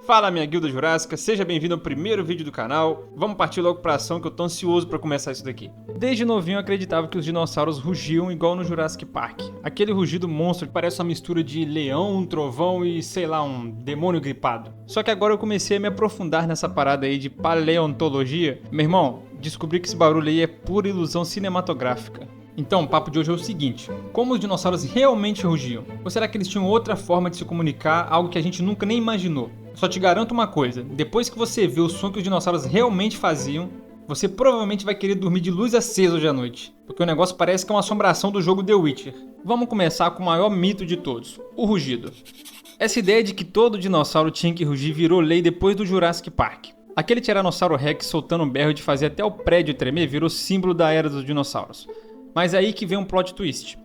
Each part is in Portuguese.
Fala minha guilda jurássica, seja bem-vindo ao primeiro vídeo do canal. Vamos partir logo pra ação que eu tô ansioso pra começar isso daqui. Desde novinho eu acreditava que os dinossauros rugiam igual no Jurassic Park. Aquele rugido monstro que parece uma mistura de leão, um trovão e sei lá, um demônio gripado. Só que agora eu comecei a me aprofundar nessa parada aí de paleontologia. Meu irmão, descobri que esse barulho aí é pura ilusão cinematográfica. Então, o papo de hoje é o seguinte: como os dinossauros realmente rugiam? Ou será que eles tinham outra forma de se comunicar, algo que a gente nunca nem imaginou? Só te garanto uma coisa, depois que você vê o som que os dinossauros realmente faziam, você provavelmente vai querer dormir de luz acesa hoje à noite, porque o negócio parece que é uma assombração do jogo The Witcher. Vamos começar com o maior mito de todos, o rugido. Essa ideia de que todo dinossauro tinha que rugir virou lei depois do Jurassic Park. Aquele Tiranossauro Rex soltando um berro de fazer até o prédio tremer virou símbolo da era dos dinossauros. Mas aí que vem um plot twist.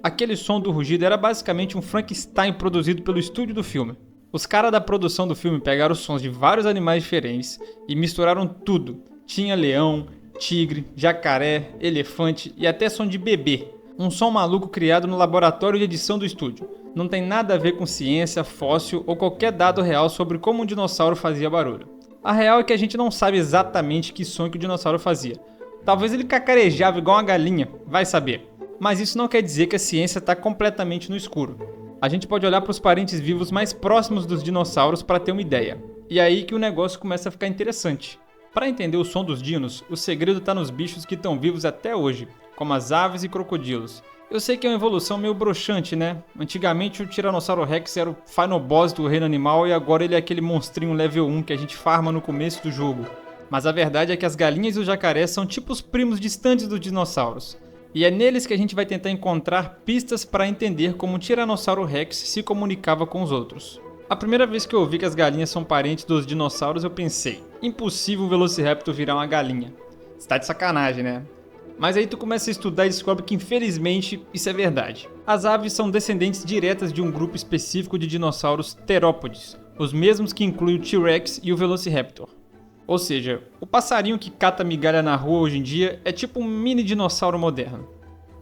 Aquele som do rugido era basicamente um Frankenstein produzido pelo estúdio do filme. Os caras da produção do filme pegaram os sons de vários animais diferentes e misturaram tudo. Tinha leão, tigre, jacaré, elefante e até som de bebê. Um som maluco criado no laboratório de edição do estúdio. Não tem nada a ver com ciência, fóssil ou qualquer dado real sobre como um dinossauro fazia barulho. A real é que a gente não sabe exatamente que som que o dinossauro fazia. Talvez ele cacarejava igual uma galinha, vai saber. Mas isso não quer dizer que a ciência está completamente no escuro. A gente pode olhar para os parentes vivos mais próximos dos dinossauros para ter uma ideia. E é aí que o negócio começa a ficar interessante. Para entender o som dos dinos, o segredo está nos bichos que estão vivos até hoje, como as aves e crocodilos. Eu sei que é uma evolução meio broxante, né? Antigamente o Tiranossauro Rex era o final boss do reino animal e agora ele é aquele monstrinho level 1 que a gente farma no começo do jogo. Mas a verdade é que as galinhas e os jacarés são tipo os primos distantes dos dinossauros. E é neles que a gente vai tentar encontrar pistas para entender como o Tiranossauro Rex se comunicava com os outros. A primeira vez que eu ouvi que as galinhas são parentes dos dinossauros eu pensei, impossível o Velociraptor virar uma galinha. Você tá de sacanagem, né? Mas aí tu começa a estudar e descobre que infelizmente isso é verdade. As aves são descendentes diretas de um grupo específico de dinossauros terópodes, os mesmos que incluem o T-Rex e o Velociraptor. Ou seja, o passarinho que cata migalha na rua hoje em dia é tipo um mini dinossauro moderno.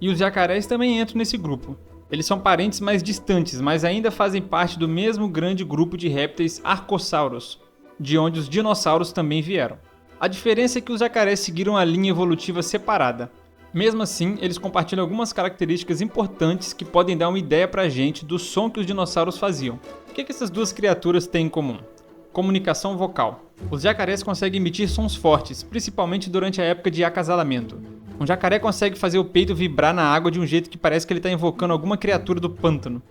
E os jacarés também entram nesse grupo. Eles são parentes mais distantes, mas ainda fazem parte do mesmo grande grupo de répteis Archosaurus, de onde os dinossauros também vieram. A diferença é que os jacarés seguiram a linha evolutiva separada. Mesmo assim, eles compartilham algumas características importantes que podem dar uma ideia pra gente do som que os dinossauros faziam. O que essas duas criaturas têm em comum? Comunicação vocal. Os jacarés conseguem emitir sons fortes, principalmente durante a época de acasalamento. Um jacaré consegue fazer o peito vibrar na água de um jeito que parece que ele está invocando alguma criatura do pântano.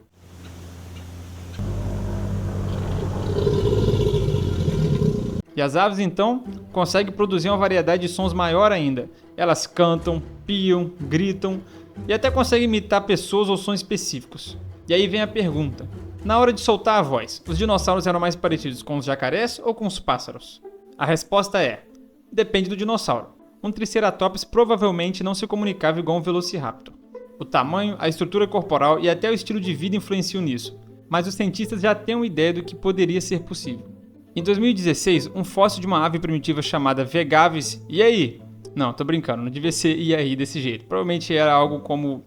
E as aves, então, conseguem produzir uma variedade de sons maior ainda. Elas cantam, piam, gritam e até conseguem imitar pessoas ou sons específicos. E aí vem a pergunta. Na hora de soltar a voz, os dinossauros eram mais parecidos com os jacarés ou com os pássaros? A resposta é: depende do dinossauro. Um Triceratops provavelmente não se comunicava igual um Velociraptor. O tamanho, a estrutura corporal e até o estilo de vida influenciam nisso, mas os cientistas já têm uma ideia do que poderia ser possível. Em 2016, um fóssil de uma ave primitiva chamada Vegavis, e aí? Não, tô brincando, não devia ser e aí desse jeito. Provavelmente era algo como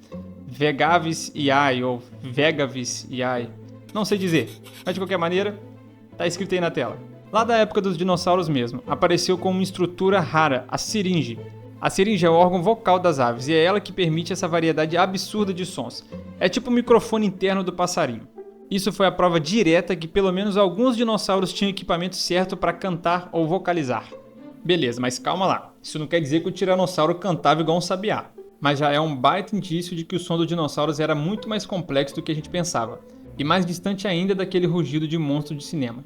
Vegavis iai ou Vegavis iai. Não sei dizer, mas de qualquer maneira, tá escrito aí na tela. Lá da época dos dinossauros mesmo, apareceu como uma estrutura rara, a siringe. A siringe é o órgão vocal das aves e é ela que permite essa variedade absurda de sons. É tipo o microfone interno do passarinho. Isso foi a prova direta que pelo menos alguns dinossauros tinham equipamento certo para cantar ou vocalizar. Beleza, mas calma lá. Isso não quer dizer que o tiranossauro cantava igual um sabiá. Mas já é um baita indício de que o som dos dinossauros era muito mais complexo do que a gente pensava. E mais distante ainda daquele rugido de monstro de cinema.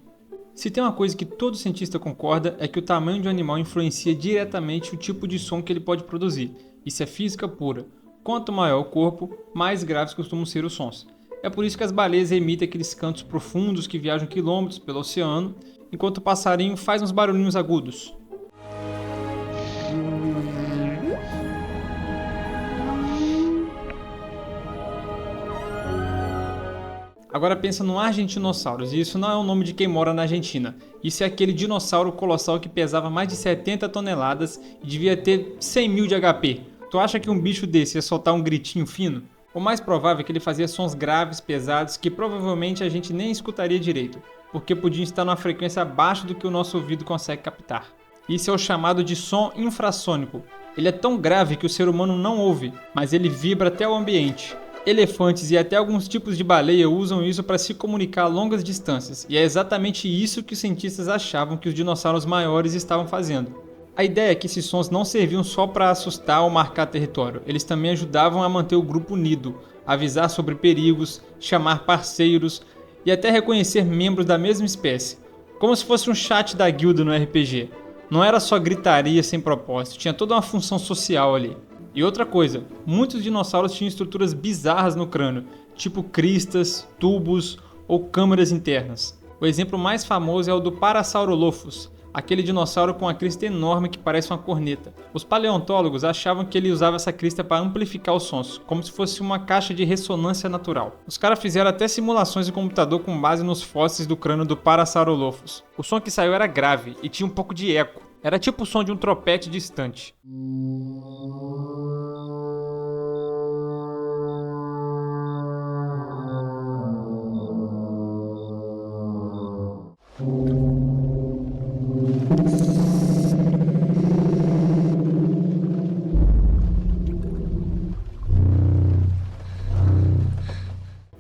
Se tem uma coisa que todo cientista concorda é que o tamanho de um animal influencia diretamente o tipo de som que ele pode produzir. Isso é física pura. Quanto maior o corpo, mais graves costumam ser os sons. É por isso que as baleias emitem aqueles cantos profundos que viajam quilômetros pelo oceano, enquanto o passarinho faz uns barulhinhos agudos. Agora pensa no Argentinossauros, e isso não é o nome de quem mora na Argentina. Isso é aquele dinossauro colossal que pesava mais de 70 toneladas e devia ter 100 mil de HP. Tu acha que um bicho desse ia soltar um gritinho fino? O mais provável é que ele fazia sons graves, pesados, que provavelmente a gente nem escutaria direito. porque podiam estar numa frequência abaixo do que o nosso ouvido consegue captar. Isso é o chamado de som infrassônico. Ele é tão grave que o ser humano não ouve, mas ele vibra até o ambiente. Elefantes e até alguns tipos de baleia usam isso para se comunicar a longas distâncias, e é exatamente isso que os cientistas achavam que os dinossauros maiores estavam fazendo. A ideia é que esses sons não serviam só para assustar ou marcar território, eles também ajudavam a manter o grupo unido, avisar sobre perigos, chamar parceiros e até reconhecer membros da mesma espécie, como se fosse um chat da guilda no RPG. Não era só gritaria sem propósito, tinha toda uma função social ali. E outra coisa, muitos dinossauros tinham estruturas bizarras no crânio, tipo cristas, tubos ou câmaras internas. O exemplo mais famoso é o do Parasaurolophus, aquele dinossauro com a crista enorme que parece uma corneta. Os paleontólogos achavam que ele usava essa crista para amplificar os sons, como se fosse uma caixa de ressonância natural. Os caras fizeram até simulações de computador com base nos fósseis do crânio do Parasaurolophus. O som que saiu era grave e tinha um pouco de eco. Era tipo o som de um trompete distante.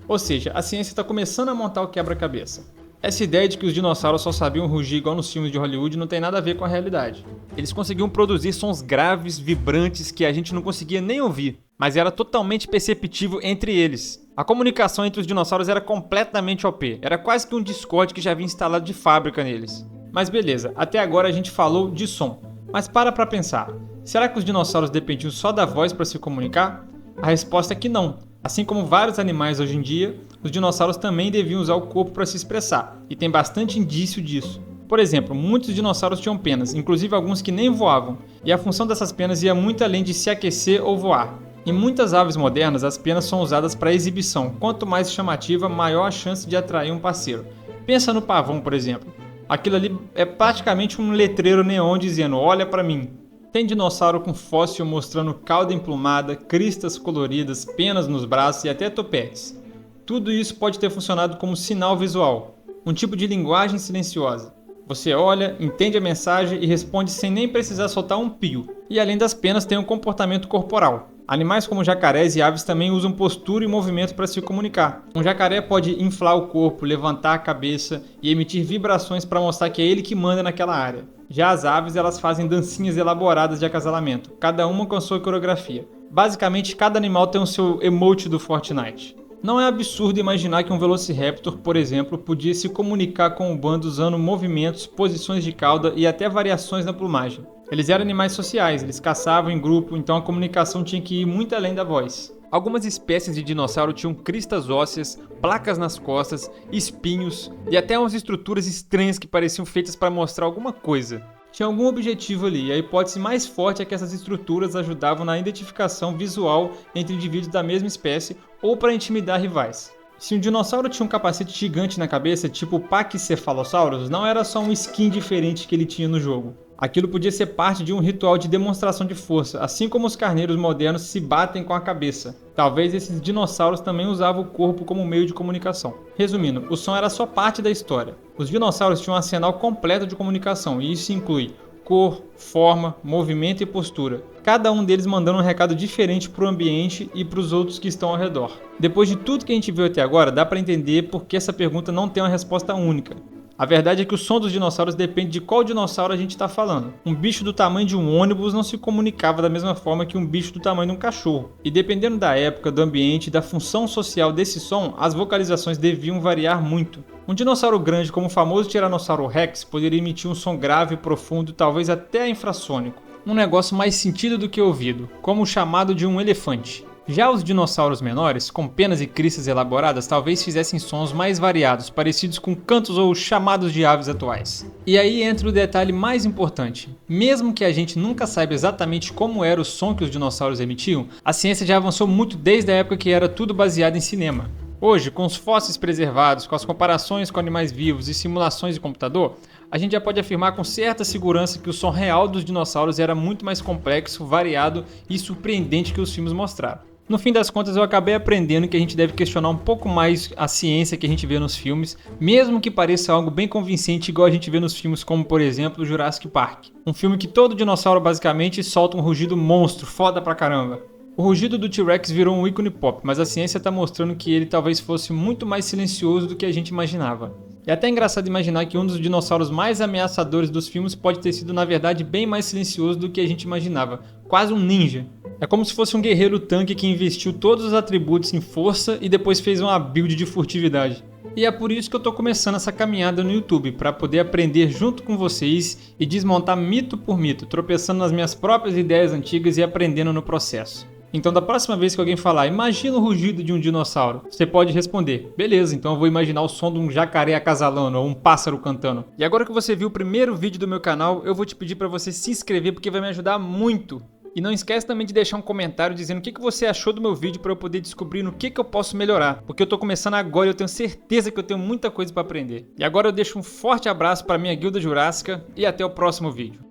Ou seja, a ciência está começando a montar o quebra-cabeça. Essa ideia de que os dinossauros só sabiam rugir igual nos filmes de Hollywood não tem nada a ver com a realidade. Eles conseguiam produzir sons graves, vibrantes, que a gente não conseguia nem ouvir, mas era totalmente perceptível entre eles. A comunicação entre os dinossauros era completamente OP, era quase que um Discord que já vinha instalado de fábrica neles. Mas beleza, até agora a gente falou de som. Mas para pensar, será que os dinossauros dependiam só da voz para se comunicar? A resposta é que não. Assim como vários animais hoje em dia, os dinossauros também deviam usar o corpo para se expressar, e tem bastante indício disso. Por exemplo, muitos dinossauros tinham penas, inclusive alguns que nem voavam, e a função dessas penas ia muito além de se aquecer ou voar. Em muitas aves modernas, as penas são usadas para exibição. Quanto mais chamativa, maior a chance de atrair um parceiro. Pensa no pavão, por exemplo. Aquilo ali é praticamente um letreiro neon dizendo, olha para mim. Tem dinossauro com fóssil mostrando cauda emplumada, cristas coloridas, penas nos braços e até topetes. Tudo isso pode ter funcionado como sinal visual, um tipo de linguagem silenciosa. Você olha, entende a mensagem e responde sem nem precisar soltar um pio. E além das penas tem um comportamento corporal. Animais como jacarés e aves também usam postura e movimento para se comunicar. Um jacaré pode inflar o corpo, levantar a cabeça e emitir vibrações para mostrar que é ele que manda naquela área. Já as aves, elas fazem dancinhas elaboradas de acasalamento, cada uma com a sua coreografia. Basicamente, cada animal tem o seu emote do Fortnite. Não é absurdo imaginar que um Velociraptor, por exemplo, podia se comunicar com o bando usando movimentos, posições de cauda e até variações na plumagem. Eles eram animais sociais, eles caçavam em grupo, então a comunicação tinha que ir muito além da voz. Algumas espécies de dinossauro tinham cristas ósseas, placas nas costas, espinhos e até umas estruturas estranhas que pareciam feitas para mostrar alguma coisa. Tinha algum objetivo ali, e a hipótese mais forte é que essas estruturas ajudavam na identificação visual entre indivíduos da mesma espécie ou para intimidar rivais. Se um dinossauro tinha um capacete gigante na cabeça, tipo o Pachycephalosaurus, não era só um skin diferente que ele tinha no jogo. Aquilo podia ser parte de um ritual de demonstração de força, assim como os carneiros modernos se batem com a cabeça. Talvez esses dinossauros também usavam o corpo como meio de comunicação. Resumindo, o som era só parte da história. Os dinossauros tinham um arsenal completo de comunicação, e isso inclui cor, forma, movimento e postura. Cada um deles mandando um recado diferente para o ambiente e para os outros que estão ao redor. Depois de tudo que a gente viu até agora, dá para entender por que essa pergunta não tem uma resposta única. A verdade é que o som dos dinossauros depende de qual dinossauro a gente está falando. Um bicho do tamanho de um ônibus não se comunicava da mesma forma que um bicho do tamanho de um cachorro. E dependendo da época, do ambiente e da função social desse som, as vocalizações deviam variar muito. Um dinossauro grande como o famoso Tiranossauro Rex poderia emitir um som grave, profundo, talvez até infrassônico. Um negócio mais sentido do que ouvido, como o chamado de um elefante. Já os dinossauros menores, com penas e cristas elaboradas, talvez fizessem sons mais variados, parecidos com cantos ou chamados de aves atuais. E aí entra o detalhe mais importante. Mesmo que a gente nunca saiba exatamente como era o som que os dinossauros emitiam, a ciência já avançou muito desde a época que era tudo baseado em cinema. Hoje, com os fósseis preservados, com as comparações com animais vivos e simulações de computador, a gente já pode afirmar com certa segurança que o som real dos dinossauros era muito mais complexo, variado e surpreendente que os filmes mostraram. No fim das contas, eu acabei aprendendo que a gente deve questionar um pouco mais a ciência que a gente vê nos filmes, mesmo que pareça algo bem convincente igual a gente vê nos filmes como, por exemplo, Jurassic Park. Um filme que todo dinossauro basicamente solta um rugido monstro, foda pra caramba. O rugido do T-Rex virou um ícone pop, mas a ciência está mostrando que ele talvez fosse muito mais silencioso do que a gente imaginava. É até engraçado imaginar que um dos dinossauros mais ameaçadores dos filmes pode ter sido na verdade bem mais silencioso do que a gente imaginava, quase um ninja. É como se fosse um guerreiro tanque que investiu todos os atributos em força e depois fez uma build de furtividade. E é por isso que eu tô começando essa caminhada no YouTube, para poder aprender junto com vocês e desmontar mito por mito, tropeçando nas minhas próprias ideias antigas e aprendendo no processo. Então da próxima vez que alguém falar, imagina o rugido de um dinossauro, você pode responder, beleza, então eu vou imaginar o som de um jacaré acasalando ou um pássaro cantando. E agora que você viu o primeiro vídeo do meu canal, eu vou te pedir para você se inscrever porque vai me ajudar muito. E não esquece também de deixar um comentário dizendo o que você achou do meu vídeo para eu poder descobrir no que eu posso melhorar. Porque eu tô começando agora e eu tenho certeza que eu tenho muita coisa para aprender. E agora eu deixo um forte abraço para minha guilda jurássica e até o próximo vídeo.